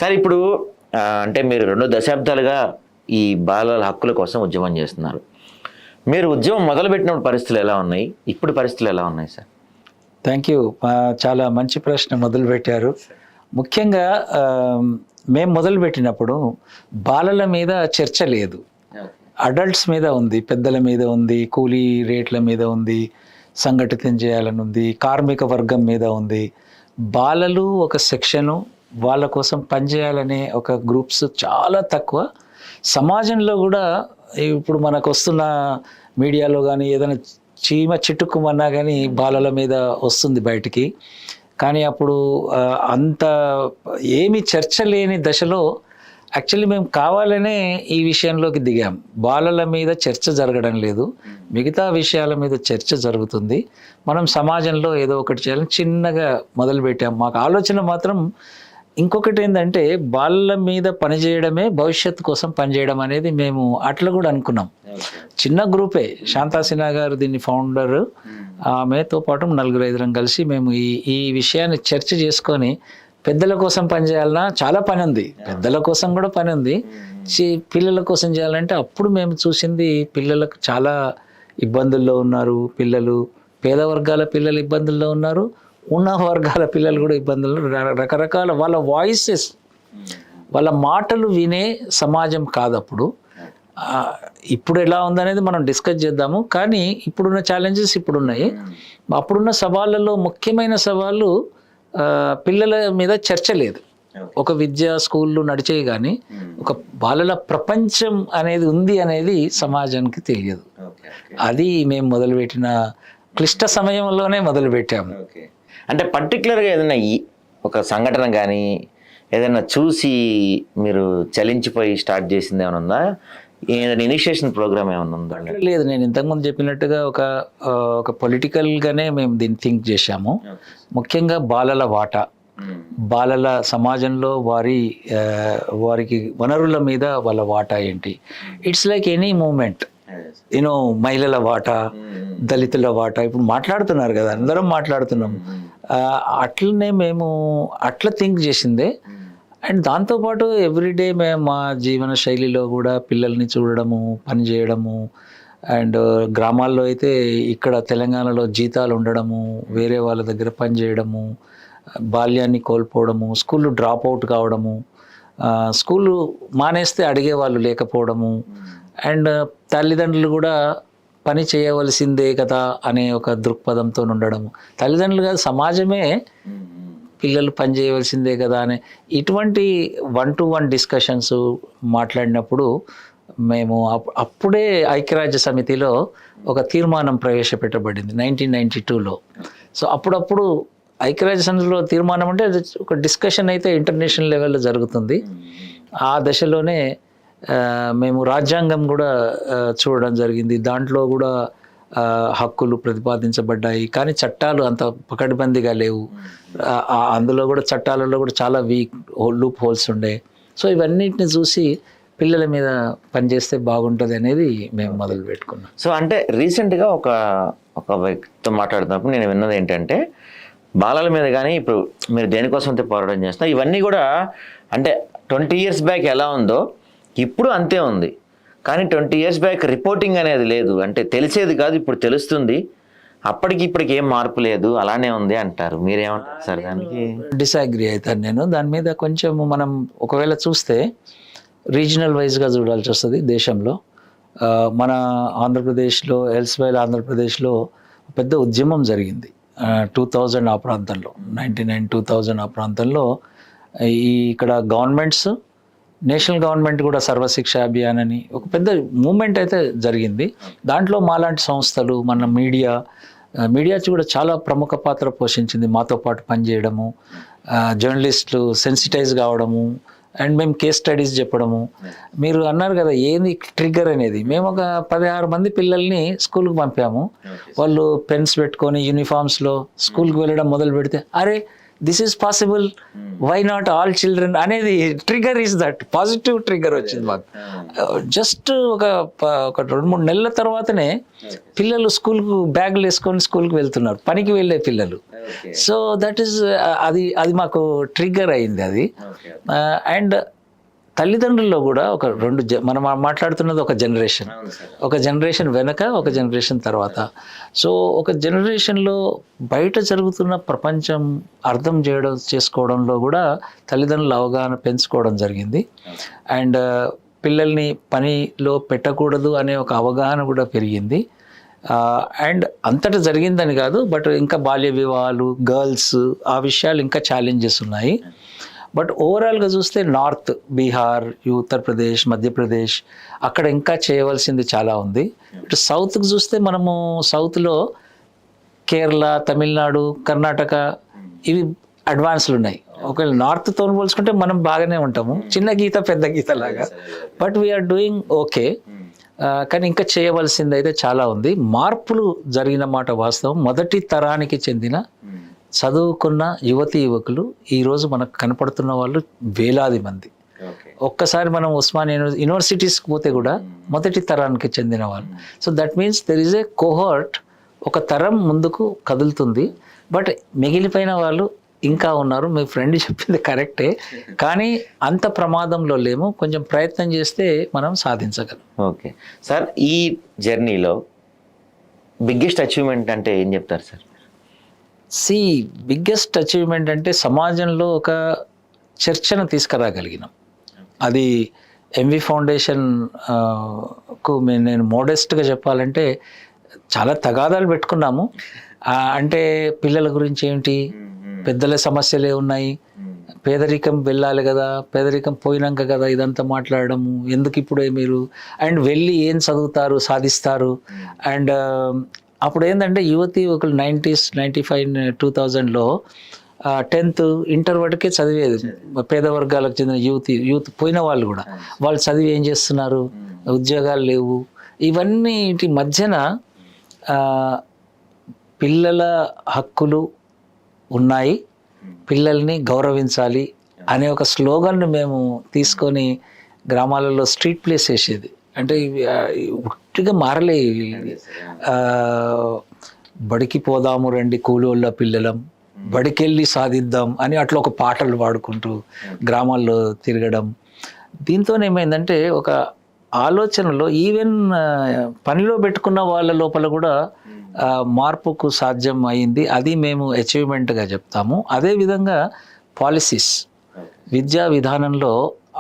Sir ఇప్పుడు అంటే మీరు 2 దశాబ్దాలుగా ఈ బాలల హక్కుల కోసం ఉద్యమం చేస్తున్నారు. మీరు ఉద్యమం మొదలుపెట్టినప్పుడు పరిస్థితులు ఎలా ఉన్నాయి? ఇప్పుడు పరిస్థితులు ఎలా ఉన్నాయి సార్? Thank you. చాలా మంచి ప్రశ్న మొదలుపెట్టారు. ముఖ్యంగా మేము మొదలుపెట్టినప్పుడు బాలల మీద చర్చ లేదు. అడల్ట్స్ మీద ఉంది, పెద్దల మీద ఉంది, కూలీ రేట్ల మీద ఉంది, సంఘటితం చేయాలని ఉంది, కార్మిక వర్గం మీద ఉంది. బాలలు ఒక సెక్షను, వాళ్ళ కోసం పనిచేయాలనే ఒక గ్రూప్స్ చాలా తక్కువ. సమాజంలో కూడా ఇప్పుడు మనకు వస్తున్న మీడియాలో కానీ ఏదైనా చీమ చిట్టుకుమన్నా కానీ బాలల మీద వస్తుంది బయటికి. కానీ అప్పుడు అంత ఏమి చర్చ లేని దశలో యాక్చువల్లీ మేము కావాలనే ఈ విషయంలోకి దిగాం. బాలల మీద చర్చ జరగడం లేదు, మిగతా విషయాల మీద చర్చ జరుగుతుంది. మనం సమాజంలో ఏదో ఒకటి చేయాలని చిన్నగా మొదలుపెట్టాం. మాకు ఆలోచన మాత్రం ఇంకొకటి ఏంటంటే బాలల మీద పనిచేయడమే భవిష్యత్తు కోసం పనిచేయడం అనేది మేము అట్లా కూడా అనుకున్నాం. చిన్న గ్రూపే, శాంతా సిన్హా గారు దీన్ని ఫౌండర్, ఆమెతో పాటు 4-5 కలిసి మేము ఈ విషయాన్ని చర్చ చేసుకొని పెద్దల కోసం పనిచేయాలన్నా చాలా పని ఉంది, పెద్దల కోసం కూడా పని ఉంది, పిల్లల కోసం చేయాలంటే అప్పుడు మేము చూసింది పిల్లలకు చాలా ఇబ్బందుల్లో ఉన్నారు. పిల్లలు పేద వర్గాల పిల్లలు ఇబ్బందుల్లో ఉన్నారు, ఉన్న వర్గాల పిల్లలు కూడా ఇబ్బందులు, రకరకాల వాళ్ళ వాయిసెస్, వాళ్ళ మాటలు వినే సమాజం కాదప్పుడు. ఇప్పుడు ఎలా ఉందనేది మనం డిస్కస్ చేద్దాము. కానీ ఇప్పుడున్న ఛాలెంజెస్ ఇప్పుడున్నాయి. అప్పుడున్న సవాళ్ళలో ముఖ్యమైన సవాళ్ళు పిల్లల మీద చర్చ లేదు. ఒక విద్యా స్కూళ్ళు నడిచేవి కానీ ఒక బాలల ప్రపంచం అనేది ఉంది అనేది సమాజానికి తెలియదు. అది మేము మొదలుపెట్టిన క్లిష్ట సమయంలోనే మొదలుపెట్టాము. అంటే పర్టికులర్గా ఏదైనా ఒక సంఘటన కానీ ఏదైనా చూసి మీరు చలించిపోయి స్టార్ట్ చేసింది ఏమైనా ఉందా? ఏదైనా ఇనిషియేషన్ ప్రోగ్రామ్ ఏమైనా ఉందా? లేదు, నేను ఇంతకుముందు చెప్పినట్టుగా ఒక పొలిటికల్గానే మేము దీన్ని థింక్ చేశాము. ముఖ్యంగా బాలల వాటా, బాలల సమాజంలో వారికి వనరుల మీద వాళ్ళ వాటా ఏంటి. It's like any movement, you know, మహిళల వాటా, దళితుల వాటా ఇప్పుడు మాట్లాడుతున్నారు కదా, అందరం మాట్లాడుతున్నాం. అట్లనే మేము అట్లా థింక్ చేసిందే. అండ్ దాంతోపాటు ఎవ్రీడే మేము మా జీవన శైలిలో కూడా పిల్లల్ని చూడడము, పని చేయడము, అండ్ గ్రామాల్లో అయితే ఇక్కడ తెలంగాణలో జీతాలు ఉండడము, వేరే వాళ్ళ దగ్గర పని చేయడము, బాల్యాన్ని కోల్పోవడము, స్కూళ్ళు డ్రాప్ అవుట్ కావడము, స్కూలు మానేస్తే అడిగే వాళ్ళు లేకపోవడము, అండ్ తల్లిదండ్రులు కూడా పని చేయవలసిందే కదా అనే ఒక దృక్పథంతో ఉండడము. తల్లిదండ్రులు కాదు, సమాజమే పిల్లలు పని చేయవలసిందే కదా అనే ఇటువంటి 1-to-1 డిస్కషన్స్ మాట్లాడినప్పుడు మేము అప్పుడే ఐక్యరాజ్య సమితిలో ఒక తీర్మానం ప్రవేశపెట్టబడింది 1992లో. సో అప్పుడప్పుడు ఐక్యరాజ్య సమితిలో తీర్మానం అంటే ఒక డిస్కషన్ అయితే ఇంటర్నేషనల్ లెవెల్లో జరుగుతుంది. ఆ దశలోనే మేము రాజ్యాంగం కూడా చూడడం జరిగింది. దాంట్లో కూడా హక్కులు ప్రతిపాదించబడ్డాయి, కానీ చట్టాలు అంత పకడ్బందీగా లేవు. అందులో కూడా చట్టాలలో కూడా చాలా లూప్ హోల్స్ ఉండే. సో ఇవన్నిటిని చూసి పిల్లల మీద పనిచేస్తే బాగుంటుంది అనేది మేము మొదలు పెట్టుకున్నాం. సో అంటే రీసెంట్గా ఒక వ్యక్తితో మాట్లాడుతున్నప్పుడు నేను విన్నది ఏంటంటే, బాలల మీద కానీ ఇప్పుడు మీరు దేనికోసం అయితే పోరాటం చేస్తున్నారు, ఇవన్నీ కూడా అంటే 20 years బ్యాక్ ఎలా ఉందో ఇప్పుడు అంతే ఉంది. కానీ 20 years బ్యాక్ రిపోర్టింగ్ అనేది లేదు, అంటే తెలిసేది కాదు, ఇప్పుడు తెలుస్తుంది. అప్పటికి ఇప్పటికి ఏం మార్పు లేదు, అలానే ఉంది అంటారు. మీరేమంటారు సార్ దానికి? డిసాగ్రీ అవుతాను నేను దాని మీద. కొంచెం మనం ఒకవేళ చూస్తే రీజనల్ వైజ్గా చూడాల్సి వస్తుంది. దేశంలో మన ఆంధ్రప్రదేశ్లో, ఎల్స్వైల్ ఆంధ్రప్రదేశ్లో పెద్ద ఉద్యమం జరిగింది 2000 ఆ ప్రాంతంలో, 1999-2000 ఆ ప్రాంతంలో. ఇక్కడ గవర్నమెంట్స్, నేషనల్ గవర్నమెంట్ కూడా సర్వశిక్ష అభియాన్ అని ఒక పెద్ద మూమెంట్ అయితే జరిగింది. దాంట్లో మాలాంటి సంస్థలు, మన మీడియా కూడా చాలా ప్రముఖ పాత్ర పోషించింది. మాతో పాటు పనిచేయడము, జర్నలిస్టులు సెన్సిటైజ్ కావడము, అండ్ మేము కేస్ స్టడీస్ చెప్పడము. మీరు అన్నారు కదా ఏంది ట్రిగ్గర్ అనేది, మేము ఒక 16 మంది పిల్లల్ని స్కూల్కి పంపాము. వాళ్ళు పెన్స్ పెట్టుకొని యూనిఫామ్స్లో స్కూల్కి వెళ్ళడం మొదలు పెడితే, అరే this is possible, why not all children అనేది trigger is that positive trigger వచ్చింది మాకు. జస్ట్ ఒక 2-3 నెలల తర్వాతనే పిల్లలు స్కూల్కు బ్యాగులు వేసుకొని స్కూల్కి వెళ్తున్నారు, పనికి వెళ్ళే పిల్లలు. సో దట్ ఈస్ అది మాకు ట్రిగ్గర్ అయింది అది. అండ్ తల్లిదండ్రుల్లో కూడా మనం మాట్లాడుతున్నది ఒక జనరేషన్ వెనక, ఒక జనరేషన్ తర్వాత. సో ఒక జనరేషన్లో బయట జరుగుతున్న ప్రపంచం అర్థం చేసుకోవడంలో కూడా తల్లిదండ్రుల అవగాహన పెంచుకోవడం జరిగింది. అండ్ పిల్లల్ని పనిలో పెట్టకూడదు అనే ఒక అవగాహన కూడా పెరిగింది. అండ్ అంతటా జరిగిందని కాదు, బట్ ఇంకా బాల్య వివాహాలు, గర్ల్స్, ఆ విషయాలు ఇంకా ఛాలెంజెస్ ఉన్నాయి. బట్ ఓవరాల్గా చూస్తే నార్త్, బీహార్, ఉత్తరప్రదేశ్, మధ్యప్రదేశ్ అక్కడ ఇంకా చేయవలసింది చాలా ఉంది. ఇటు సౌత్కి చూస్తే మనము సౌత్లో కేరళ, తమిళనాడు, కర్ణాటక ఇవి అడ్వాన్స్లు ఉన్నాయి. ఒకవేళ నార్త్తో పోల్చుకుంటే మనం బాగానే ఉంటాము, చిన్న గీత పెద్ద గీత లాగా. But we are doing okay. కానీ ఇంకా చేయవలసింది అయితే చాలా ఉంది. మార్పులు జరిగిన మాట వాస్తవం. మొదటి తరానికి చెందిన చదువుకున్న యువకులు ఈరోజు మనకు కనపడుతున్న వాళ్ళు వేలాది మంది. ఒక్కసారి మనం ఉస్మానియా యూనివర్సిటీస్కి పోతే కూడా మొదటి తరానికి చెందిన వాళ్ళు. So that means there is a cohort, ఒక తరం ముందుకు కదులుతుంది. బట్ మిగిలిపోయిన వాళ్ళు ఇంకా ఉన్నారు. మీ ఫ్రెండ్ చెప్పింది కరెక్టే, కానీ అంత ప్రమాదంలో లేము. కొంచెం ప్రయత్నం చేస్తే మనం సాధించగలం. ఓకే సార్, ఈ జర్నీలో బిగ్గెస్ట్ అచీవ్మెంట్ అంటే ఏం చెప్తారు సార్? బిగ్గెస్ట్ అచీవ్మెంట్ అంటే సమాజంలో ఒక చర్చను తీసుకురాగలిగినాం. అది ఎంవి ఫౌండేషన్ కు నేను మోడెస్ట్గా చెప్పాలంటే చాలా తగాదాలు పెట్టుకున్నాము. అంటే పిల్లల గురించి ఏంటి, పెద్దల సమస్యలే ఉన్నాయి, పేదరికం వెళ్ళాలి కదా, పేదరికం పోయినాక కదా ఇదంతా మాట్లాడము, ఎందుకు ఇప్పుడే మీరు, అండ్ వెళ్ళి ఏం చదువుతారు, సాధిస్తారు. అండ్ అప్పుడు ఏంటంటే యువకులు 90s, 95, 2000లో 10th, ఇంటర్ వరకే చదివేది. పేద వర్గాలకు చెందిన యూత్ పోయిన వాళ్ళు కూడా వాళ్ళు చదివి ఏం చేస్తున్నారు, ఉద్యోగాలు లేవు. ఇవన్నిటి మధ్యన పిల్లల హక్కులు ఉన్నాయి, పిల్లల్ని గౌరవించాలి అనే ఒక స్లోగన్ను మేము తీసుకొని గ్రామాలలో స్ట్రీట్ ప్లేస్ వేసేది. అంటే ఇవి ఉట్టిగా మారలే. బడికి పోదాము రండి కూలోళ్ళ పిల్లలం, బడికెళ్ళి సాధిద్దాం అని అట్లా ఒక పాటలు పాడుకుంటూ గ్రామాల్లో తిరగడం. దీంతో ఏమైందంటే ఒక ఆలోచనలో ఈవెన్ పనిలో పెట్టుకున్న వాళ్ళ లోపల కూడా మార్పుకు సాధ్యం అయింది. అది మేము అచీవ్మెంట్గా చెప్తాము. అదేవిధంగా పాలసీస్, విద్యా విధానంలో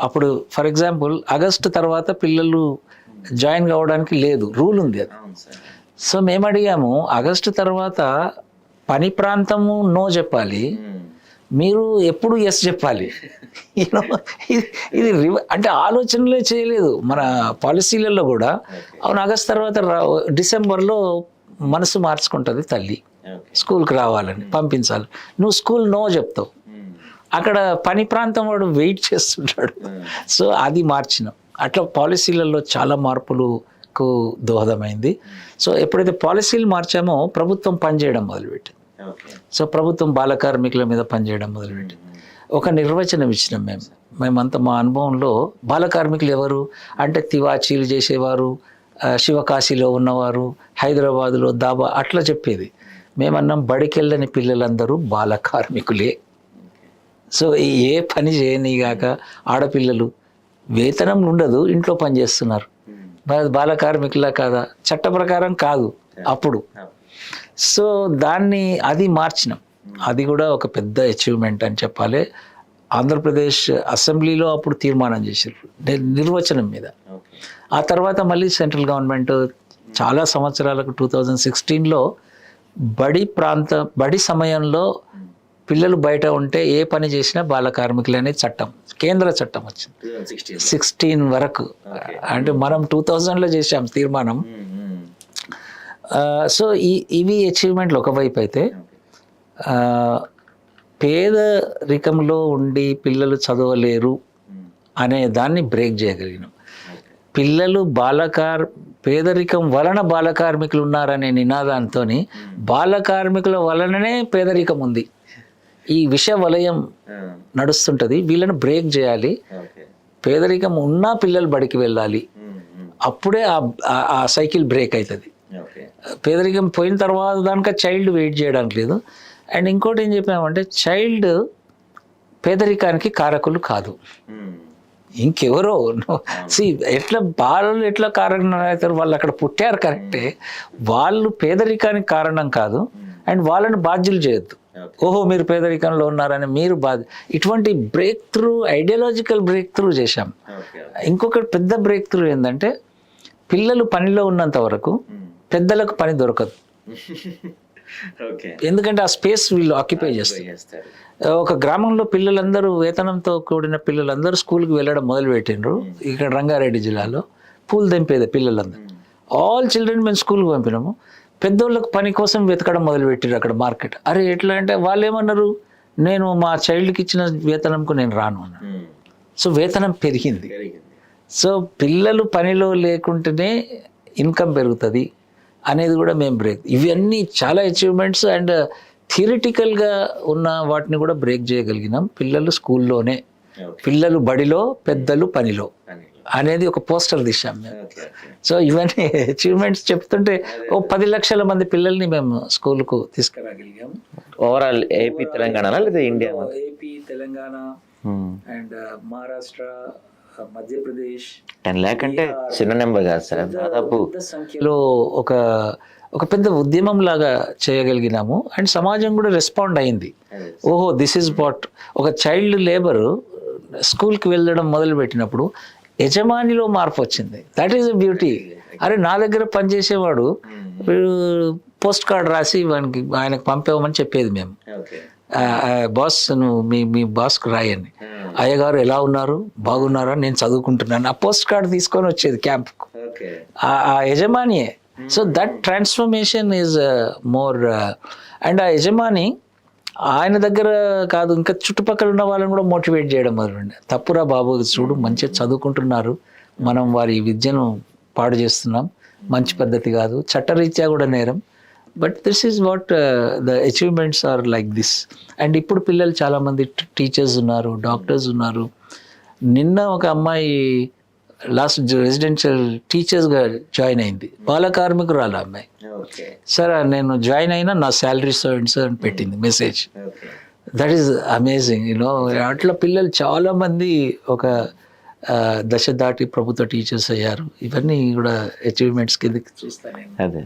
అప్పుడు ఫర్ ఎగ్జాంపుల్ ఆగస్టు తర్వాత పిల్లలు జాయిన్ కావడానికి లేదు, రూల్ ఉంది అది. సో మేము అడిగాము, ఆగస్టు తర్వాత పని ప్రాంతము నో చెప్పాలి, మీరు ఎప్పుడు ఎస్ చెప్పాలి. ఇది అంటే ఆలోచనలే చేయలేదు మన పాలసీలలో కూడా. అవును, ఆగస్టు తర్వాత డిసెంబర్లో మనసు మార్చుకుంటుంది తల్లి, స్కూల్కి రావాలని పంపించాలి. నువ్వు స్కూల్ నో చెప్తావు, అక్కడ పని ప్రాంతం వాడు వెయిట్ చేస్తుంటాడు. సో అది మార్చినాం. అట్లా పాలసీలలో చాలా మార్పులకు దోహదమైంది. సో ఎప్పుడైతే పాలసీలు మార్చామో ప్రభుత్వం పనిచేయడం మొదలుపెట్టింది. సో ప్రభుత్వం బాల కార్మికుల మీద పనిచేయడం మొదలుపెట్టింది. ఒక నిర్వచనం ఇచ్చినాం మేమంతా మా అనుభవంలో. బాల కార్మికులు ఎవరు అంటే తివాచీలు చేసేవారు, శివకాశిలో ఉన్నవారు, హైదరాబాదులో దాబా అట్లా చెప్పేది. మేమన్నాం బడికెళ్ళని పిల్లలందరూ బాల కార్మికులే. సో ఏ పని చేయనిగాక ఆడపిల్లలు వేతనం ఉండదు, ఇంట్లో పని చేస్తున్నారు, బాల కార్మికులా కాదా? చట్ట ప్రకారం కాదు అప్పుడు. సో అది మార్చినాం. అది కూడా ఒక పెద్ద అచీవ్మెంట్ అని చెప్పాలి. ఆంధ్రప్రదేశ్ అసెంబ్లీలో అప్పుడు తీర్మానం చేశారు నిర్వచనం మీద. ఆ తర్వాత మళ్ళీ సెంట్రల్ గవర్నమెంట్ చాలా సంవత్సరాలకు 2016లో బడి సమయంలో పిల్లలు బయట ఉంటే ఏ పని చేసినా బాల కార్మికులు అనే చట్టం, కేంద్ర చట్టం వచ్చింది 16 వరకు. అంటే మనం 2000లో చేసాం తీర్మానం. సో ఇవి అచీవ్మెంట్లు ఒకవైపు అయితే, పేదరికంలో ఉండి పిల్లలు చదవలేరు అనే దాన్ని బ్రేక్ చేయగలిగినాం. పిల్లలు పేదరికం వలన బాల కార్మికులు ఉన్నారనే నినాదంతో బాల కార్మికుల వలననే పేదరికం ఉంది. ఈ విష వలయం నడుస్తుంటది, వీళ్ళని బ్రేక్ చేయాలి. పేదరికం ఉన్నా పిల్లలు బడికి వెళ్ళాలి, అప్పుడే ఆ సైకిల్ బ్రేక్ అవుతుంది. పేదరికం పోయిన తర్వాత దానిక చైల్డ్ వెయిట్ చేయడానికి లేదు. అండ్ ఇంకోటి ఏం చెప్పామంటే చైల్డ్ పేదరికానికి కారకులు కాదు, ఇంకెవరో. ఎట్లా బాలలు ఎట్లా కారణం అవుతారు, వాళ్ళు అక్కడ పుట్టారు కరెక్టే, వాళ్ళు పేదరికానికి కారణం కాదు. అండ్ వాళ్ళని బాధ్యులు చేయొద్దు, ఓహో మీరు పేదరికంలో ఉన్నారని మీరు ఇటువంటి break through, ideological break through చేశాం. ఇంకొకటి పెద్ద బ్రేక్ త్రూ ఏంటంటే పిల్లలు పనిలో ఉన్నంత వరకు పెద్దలకు పని దొరకదు, ఎందుకంటే ఆ స్పేస్ వీళ్ళు ఆక్యుపై చేస్తారు. ఒక గ్రామంలో పిల్లలందరూ, వేతనంతో కూడిన పిల్లలందరూ స్కూల్కి వెళ్ళడం మొదలు పెట్టిండ్రు. ఇక్కడ రంగారెడ్డి జిల్లాలో పూలు తెంపేది పిల్లలందరూ, ఆల్ చిల్డ్రన్ మేము స్కూల్కి పంపినాము. పెద్దోళ్ళకు పని కోసం వెతకడం మొదలు పెట్టిండ్రు అక్కడ మార్కెట్. అరే ఎట్లా అంటే వాళ్ళు ఏమన్నారు, నేను మా చైల్డ్కి ఇచ్చిన వేతనంకు నేను రాను అన్నాను. సో వేతనం పెరిగింది. సో పిల్లలు పనిలో లేకుంటేనే ఇన్కమ్ పెరుగుతుంది అనేది కూడా మేము బ్రేక్. ఇవన్నీ చాలా అచీవ్మెంట్స్. అండ్ థియరిటికల్గా ఉన్న వాటిని కూడా బ్రేక్ చేయగలిగినాం. పిల్లలు స్కూల్లోనే, పిల్లలు బడిలో, పెద్దలు పనిలో అనేది ఒక పోస్టర్ తీసాం మేము. సో ఇవన్నీ అచీవ్మెంట్స్ చెప్తుంటే 10 లక్షల మంది పిల్లల్ని మేము స్కూల్కు తీసుకురాగలిగాము. ఓవరాల్ ఏపీ తెలంగాణ లేదా India? AP, Telangana and Maharashtra, Madhya Pradesh. 10 lakh అంటే చిన్న నెంబర్ కాదు సార్, దాదాపు పెద్ద సంఖ్యలో ఒక పెద్ద ఉద్యమం లాగా చేయగలిగినాము. అండ్ సమాజం కూడా రెస్పాండ్ అయింది. ఓహో దిస్ ఈజ్ వాట్. ఒక చైల్డ్ లేబర్ స్కూల్కి వెళ్ళడం మొదలు పెట్టినప్పుడు యజమానిలో మార్పు వచ్చింది. That is a beauty. అరే నా దగ్గర పనిచేసేవాడు పోస్ట్ కార్డ్ రాసి ఆయనకు పంపేవమని చెప్పేది మేము. బాస్ నువ్వు మీ బాస్కు రాయని, అయ్యగారు ఎలా ఉన్నారు, బాగున్నారా, నేను చదువుకుంటున్నాను, ఆ పోస్ట్ కార్డ్ తీసుకొని వచ్చేది క్యాంప్కు, ఆ యజమానియే. So that transformation is more. And ఆ యజమాని ఆయన దగ్గర కాదు, ఇంకా చుట్టుపక్కల ఉన్న వాళ్ళని కూడా మోటివేట్ చేయడం మొదలుండే. తప్పురా బాబు, చూడు మంచిగా చదువుకుంటున్నారు, మనం వారి విద్యను పాడు చేస్తున్నాం, మంచి పద్ధతి కాదు, చట్టరీత్యా కూడా నేరం. But this is what the achievements are like this. And ఇప్పుడు పిల్లలు చాలామంది టీచర్స్ ఉన్నారు, డాక్టర్స్ ఉన్నారు. నిన్న ఒక అమ్మాయి లాస్ట్ రెసిడెన్షియల్ టీచర్స్గా జాయిన్ అయింది, బాల కార్మికురాలు అమ్మాయి. సార్ నేను జాయిన్ అయినా నా శాలరీ సో అండ్ సో అని పెట్టింది message. That is amazing you know. అట్లా పిల్లలు చాలామంది ఒక దశ దాటి ప్రభుత్వ టీచర్స్ అయ్యారు. ఇవన్నీ కూడా అచీవ్మెంట్స్ కింద చూస్తాను. అదే